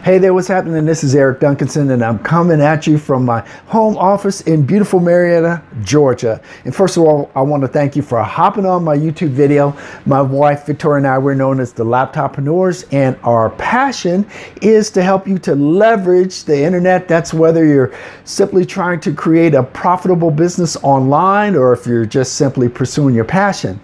Hey there, what's happening? This is Eric Duncanson, and I'm coming at you from my home office in beautiful Marietta, Georgia. And first of all, I want to thank you for hopping on my YouTube video. My wife, Victoria, and I, we're known as the LAPTOP-PRENEURS, and our passion is to help you to leverage the internet. That's whether you're simply trying to create a profitable business online or if you're just simply pursuing your passion.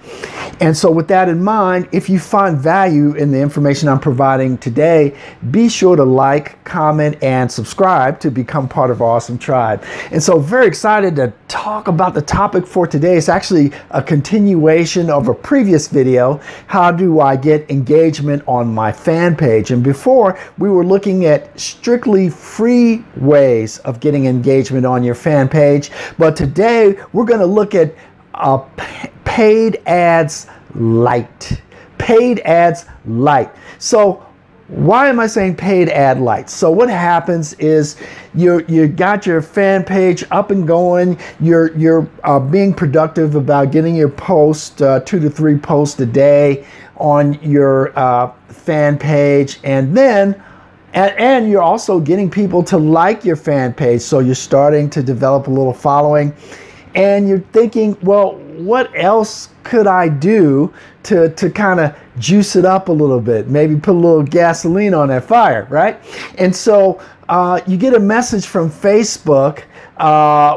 And so with that in mind, if you find value in the information I'm providing today, be sure to like, comment, and subscribe to become part of our awesome tribe. And so very excited to talk about the topic for today. It's actually a continuation of a previous video. How do I get engagement on my fan page? And before, we were looking at strictly free ways of getting engagement on your fan page. But today, we're going to look at Paid Ads Lite. Paid Ads Lite. So why am I saying Paid Ad Lite? So what happens is you got your fan page up and going. You're being productive about getting your post, 2 to 3 posts a day on your fan page, and then and you're also getting people to like your fan page. So you're starting to develop a little following. And you're thinking, well, what else could I do to kind of juice it up a little bit? Maybe put a little gasoline on that fire, right? And so you get a message from Facebook.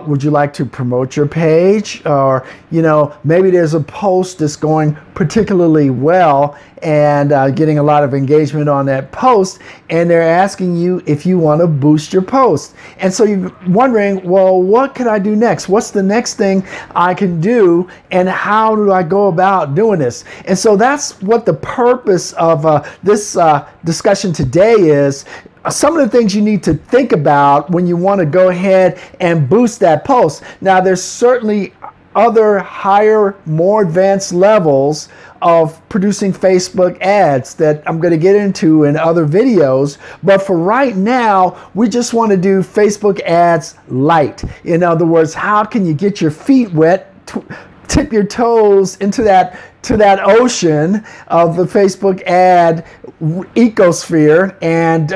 Would you like to promote your page? Or, you know, maybe there's a post that's going particularly well and getting a lot of engagement on that post, and they're asking you if you want to boost your post. And so you're wondering, well, what could I do next? What's the next thing I can do, and how do I go about doing this? And so that's what the purpose of this discussion today is. Some of the things you need to think about when you want to go ahead and boost that post. Now, there's certainly other higher, more advanced levels of producing Facebook ads that I'm going to get into in other videos. But for right now, we just want to do Facebook Ads Lite. In other words, how can you get your feet wet, tip your toes into that ocean of the Facebook ad ecosphere, and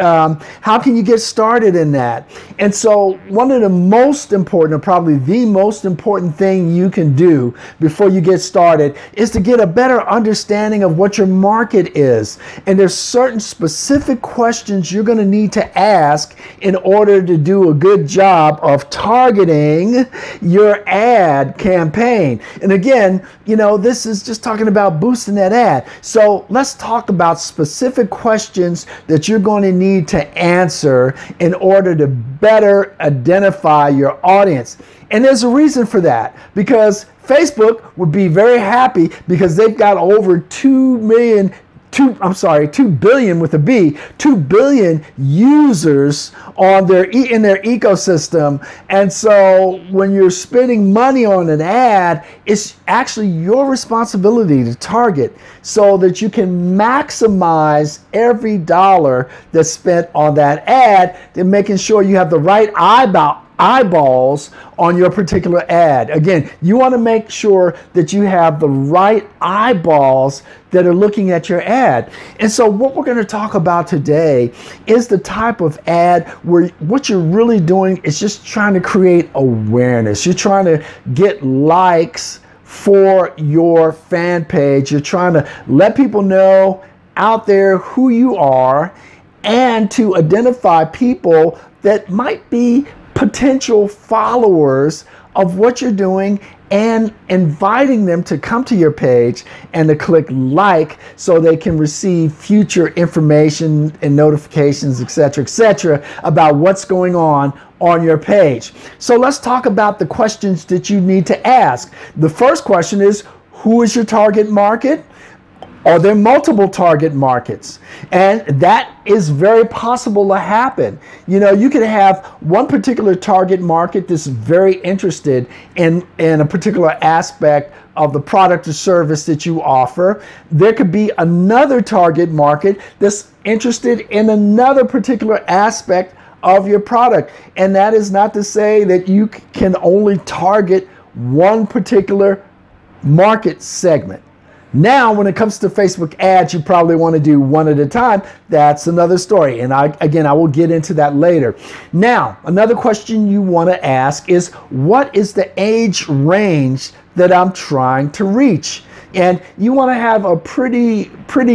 how can you get started in that? And so one of the most important, or probably the most important thing you can do before you get started is to get a better understanding of what your market is. And there's certain specific questions you're going to need to ask in order to do a good job of targeting your ad campaign. And again, you know, this is just talking about boosting that ad. So let's talk about specific questions that you're going to need to answer in order to better identify your audience. And there's a reason for that, because Facebook would be very happy because they've got over 2 billion with a B, 2 billion users on in their ecosystem. And so when you're spending money on an ad, it's actually your responsibility to target so that you can maximize every dollar that's spent on that ad, and making sure you have the right eyeballs on your particular ad. Again, you want to make sure that you have the right eyeballs that are looking at your ad. And so what we're going to talk about today is the type of ad where what you're really doing is just trying to create awareness. You're trying to get likes for your fan page. You're trying to let people know out there who you are, and to identify people that might be potential followers of what you're doing, and inviting them to come to your page and to click like so they can receive future information and notifications, etc., about what's going on your page. So let's talk about the questions that you need to ask. The first question is, who is your target market? Are there multiple target markets? And that is very possible to happen. You know, you could have one particular target market that's very interested in a particular aspect of the product or service that you offer. There could be another target market that's interested in another particular aspect of your product. And that is not to say that you can only target one particular market segment. Now, when it comes to Facebook ads, you probably want to do one at a time. That's another story. And again, I will get into that later. Now, another question you want to ask is, what is the age range that I'm trying to reach? And you want to have a pretty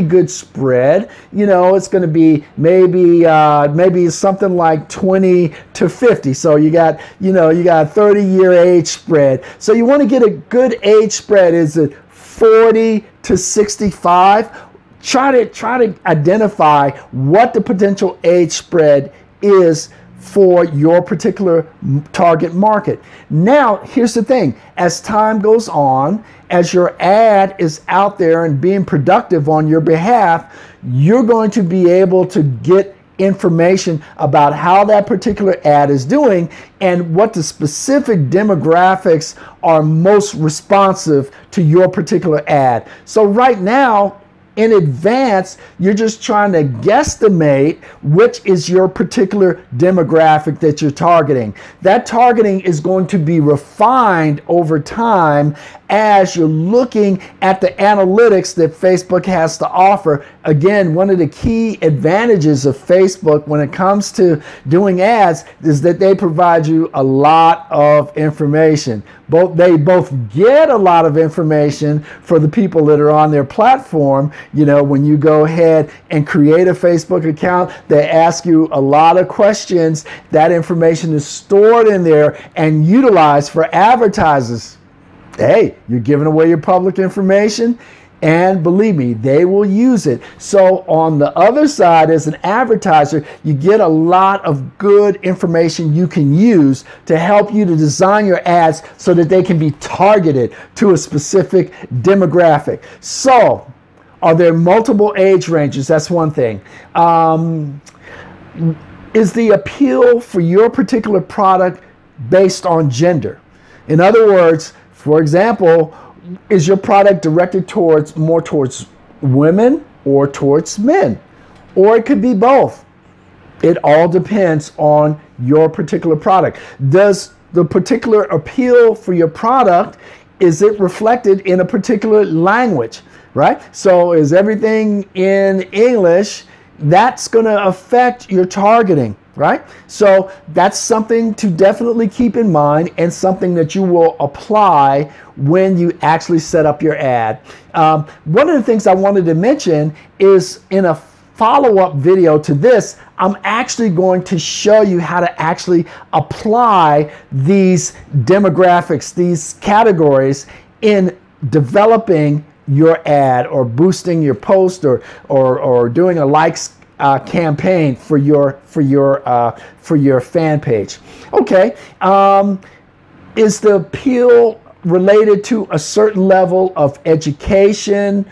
good spread. You know, it's going to be maybe something like 20 to 50. So you got a 30-year age spread. So you want to get a good age spread. Is it 40 to 65? Try to identify what the potential age spread is for your particular target market. Now, here's the thing. As time goes on, as your ad is out there and being productive on your behalf, you're going to be able to get information about how that particular ad is doing and what the specific demographics are most responsive to your particular ad. So right now, in advance, you're just trying to guesstimate which is your particular demographic that you're targeting. That targeting is going to be refined over time as you're looking at the analytics that Facebook has to offer. Again, one of the key advantages of Facebook when it comes to doing ads is that they provide you a lot of information. They both get a lot of information for the people that are on their platform. You know, when you go ahead and create a Facebook account, they ask you a lot of questions. That information is stored in there and utilized for advertisers. Hey, you're giving away your public information, and believe me, they will use it. So on the other side, as an advertiser, you get a lot of good information you can use to help you to design your ads so that they can be targeted to a specific demographic. So, are there multiple age ranges? That's one thing. Is the appeal for your particular product based on gender? In other words, for example, is your product directed more towards women or towards men? Or it could be both. It all depends on your particular product. Does the particular appeal for your product, is it reflected in a particular language, right? So is everything in English? That's going to affect your targeting, right? So that's something to definitely keep in mind and something that you will apply when you actually set up your ad. One of the things I wanted to mention is in a follow-up video to this, I'm actually going to show you how to actually apply these demographics, these categories in developing your ad or boosting your post or doing a likes campaign for your fan page. Okay, is the appeal related to a certain level of education?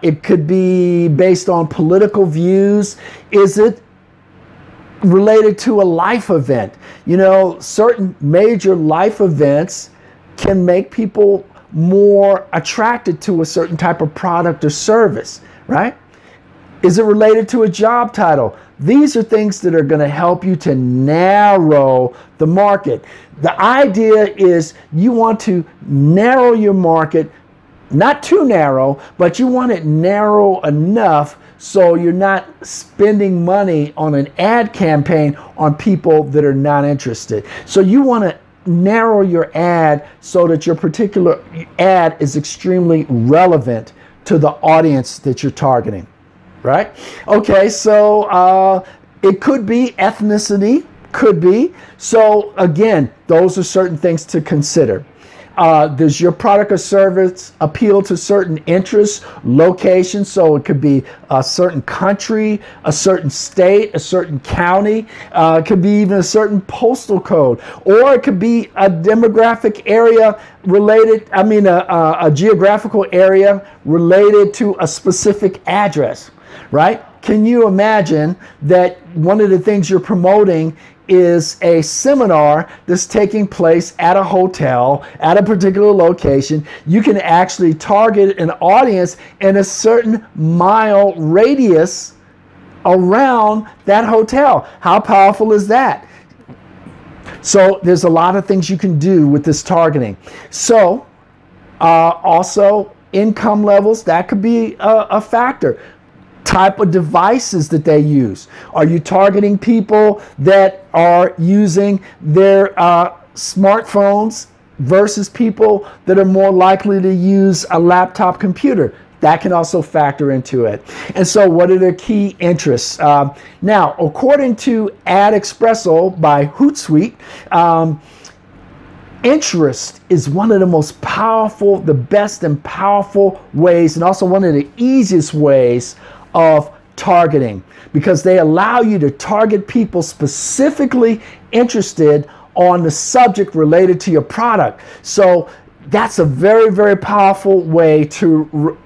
It could be based on political views. Is it related to a life event? You know, certain major life events can make people more attracted to a certain type of product or service, right? Is it related to a job title? These are things that are going to help you to narrow the market. The idea is you want to narrow your market, not too narrow, but you want it narrow enough so you're not spending money on an ad campaign on people that are not interested. So you want to narrow your ad so that your particular ad is extremely relevant to the audience that you're targeting, right? Okay, so it could be ethnicity, could be. So again, those are certain things to consider. Does your product or service appeal to certain interests, locations? So it could be a certain country, a certain state, a certain county. It could be even a certain postal code, or it could be a demographic area related, a geographical area related to a specific address, right? Can you imagine that one of the things you're promoting is a seminar that's taking place at a hotel, at a particular location? You can actually target an audience in a certain mile radius around that hotel. How powerful is that? So there's a lot of things you can do with this targeting. So also, income levels, that could be a factor. Type of devices that they use. Are you targeting people that are using their smartphones versus people that are more likely to use a laptop computer? That can also factor into it. And so what are their key interests? Now, according to Ad Espresso by Hootsuite, interest is one of the most powerful, the best and powerful ways, and also one of the easiest ways of targeting, because they allow you to target people specifically interested on the subject related to your product. So that's a very, very powerful way to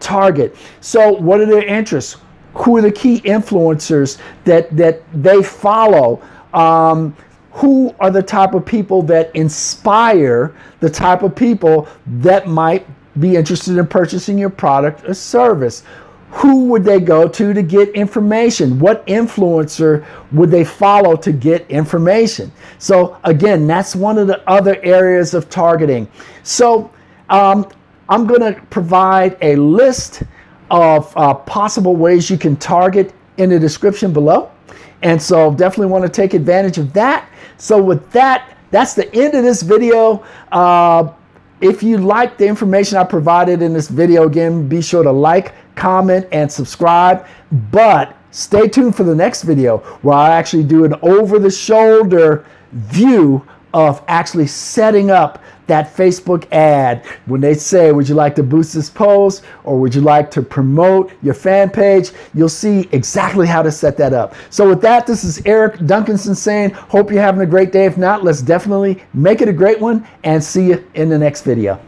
target. So what are their interests? Who are the key influencers that they follow? Who are the type of people that inspire the type of people that might be interested in purchasing your product or service? Who would they go to get information? What influencer would they follow to get information? So again, that's one of the other areas of targeting. So I'm going to provide a list of possible ways you can target in the description below. And so definitely want to take advantage of that. So with that, that's the end of this video. If you like the information I provided in this video, again, be sure to like, comment, and subscribe. But stay tuned for the next video where I actually do an over-the-shoulder view of actually setting up that Facebook ad. When they say, would you like to boost this post or would you like to promote your fan page, you'll see exactly how to set that up. So with that, this is Eric Duncanson saying, hope you're having a great day. If not, let's definitely make it a great one, and see you in the next video.